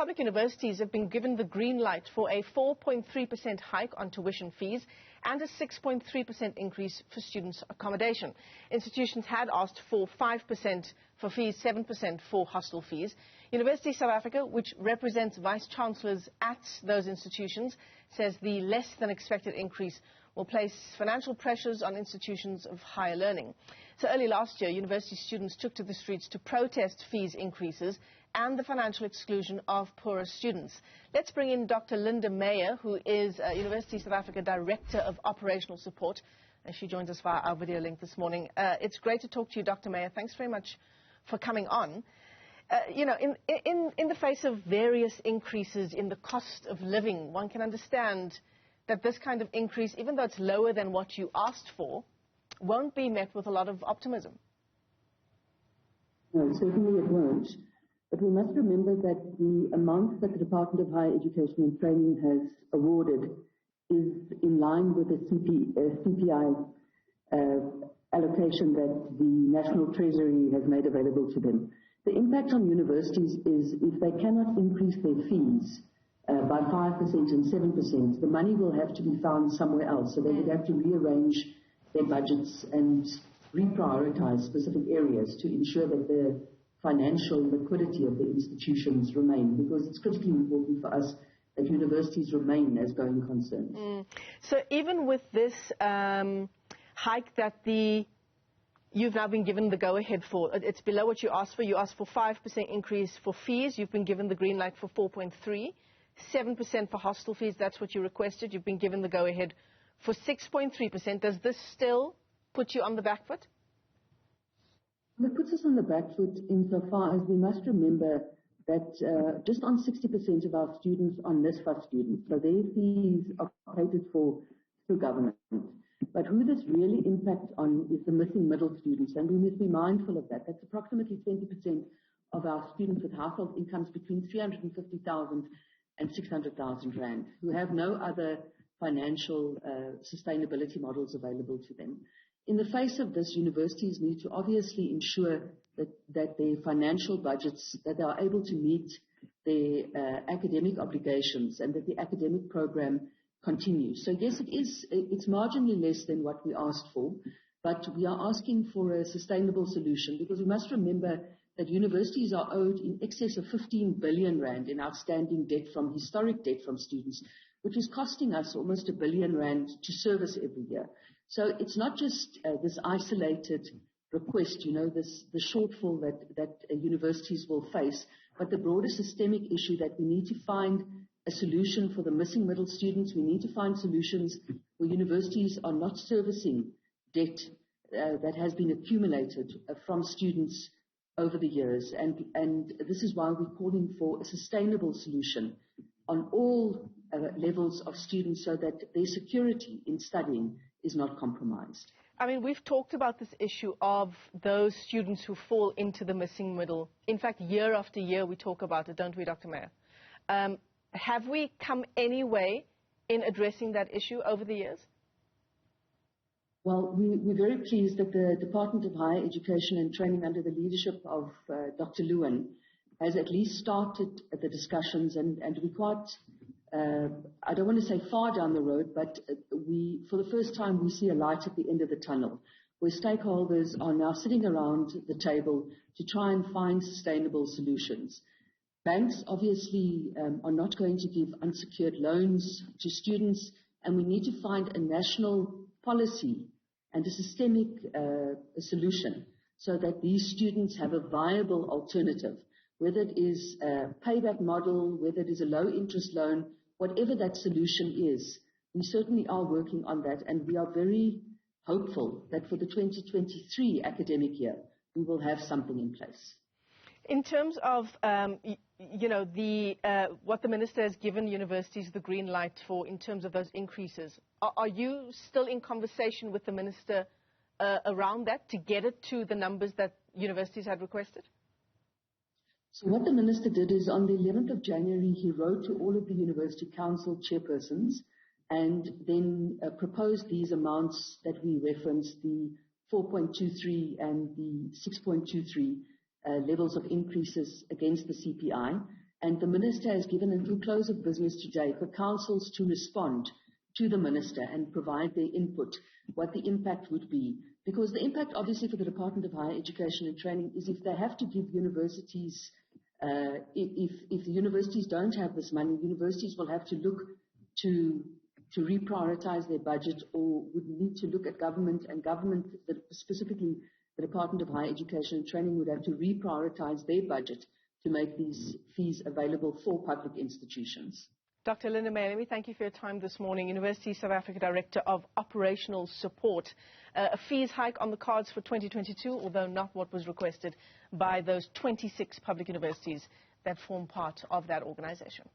public universities have been given the green light for a 4.3% hike on tuition fees and a 6.3% increase for students' accommodation. Institutions had asked for 5% for fees, 7% for hostel fees. University South Africa, which represents Vice Chancellors at those institutions, says the less than expected increase will place financial pressures on institutions of higher learning. So early last year, university students took to the streets to protest fees increases and the financial exclusion of poorer students. Let's bring in Dr. Linda Meyer, who is University South Africa Director of Operational Support, and she joins us via our video link this morning. It's great to talk to you, Dr. Meyer. Thanks very much for coming on. In the face of various increases in the cost of living, one can understand that this kind of increase, even though it's lower than what you asked for, won't be met with a lot of optimism. No, certainly it won't. But we must remember that the amount that the Department of Higher Education and Training has awarded is in line with the CPI allocation that the National Treasury has made available to them. The impact on universities is if they cannot increase their fees by 5% and 7%, the money will have to be found somewhere else. So they would have to rearrange their budgets and reprioritize specific areas to ensure that the financial liquidity of the institutions remain, because it's critically important for us that universities remain as going concerns. So even with this hike that you've now been given the go-ahead for, it's below what you asked for. You asked for 5% increase for fees. You've been given the green light for 4.3%. 7% for hostel fees, that's what you requested. You've been given the go-ahead for 6.3%. Does this still put you on the back foot? It puts us on the back foot insofar as we must remember that just on 60% of our students are NSFAS students, so their fees are paid for through government. But who this really impacts on is the missing middle students, and we must be mindful of that. That's approximately 20% of our students with household incomes between 350,000 and 600,000 rand, who have no other financial sustainability models available to them. In the face of this, universities need to obviously ensure that their financial budgets, that they are able to meet their academic obligations and that the academic program continues. So yes, it's marginally less than what we asked for, but we are asking for a sustainable solution, because we must remember that universities are owed in excess of 15 billion rand in outstanding debt from historic debt from students, which is costing us almost 1 billion rand to service every year. So it's not just this isolated request, the shortfall that universities will face, but the broader systemic issue that we need to find a solution for the missing middle students. We need to find solutions where universities are not servicing debt that has been accumulated from students over the years, and this is why we're calling for a sustainable solution on all levels of students, so that their security in studying is not compromised. I mean, we've talked about this issue of those students who fall into the missing middle. In fact, year after year we talk about it, don't we, Dr. Meyer? Have we come any way in addressing that issue over the years? Well, we're very pleased that the Department of Higher Education and Training, under the leadership of Dr. Lewin, has at least started the discussions, and we're quite, I don't want to say far down the road, but for the first time, we see a light at the end of the tunnel, where stakeholders are now sitting around the table to try and find sustainable solutions. Banks obviously are not going to give unsecured loans to students, and we need to find a national policy and a systemic solution so that these students have a viable alternative, whether it is a payback model, whether it is a low-interest loan, whatever that solution is. We certainly are working on that, and we are very hopeful that for the 2023 academic year, we will have something in place. In terms of, what the minister has given universities the green light for in terms of those increases, are you still in conversation with the minister around that to get it to the numbers that universities had requested? So what the minister did is on the 11th of January, he wrote to all of the university council chairpersons and then proposed these amounts that we referenced, the 4.23 and the 6.23 levels of increases against the CPI. And the Minister has given until close of business today for councils to respond to the Minister and provide their input, what the impact would be. Because the impact, obviously, for the Department of Higher Education and Training is if they have to give universities, if the universities don't have this money, universities will have to look to reprioritize their budget, or would need to look at government, and government, specifically the Department of Higher Education and Training, would have to reprioritize their budget to make these fees available for public institutions. Dr. Linda Meyer, let me thank you for your time this morning. University South Africa Director of Operational Support. A fees hike on the cards for 2022, although not what was requested by those 26 public universities that form part of that organization.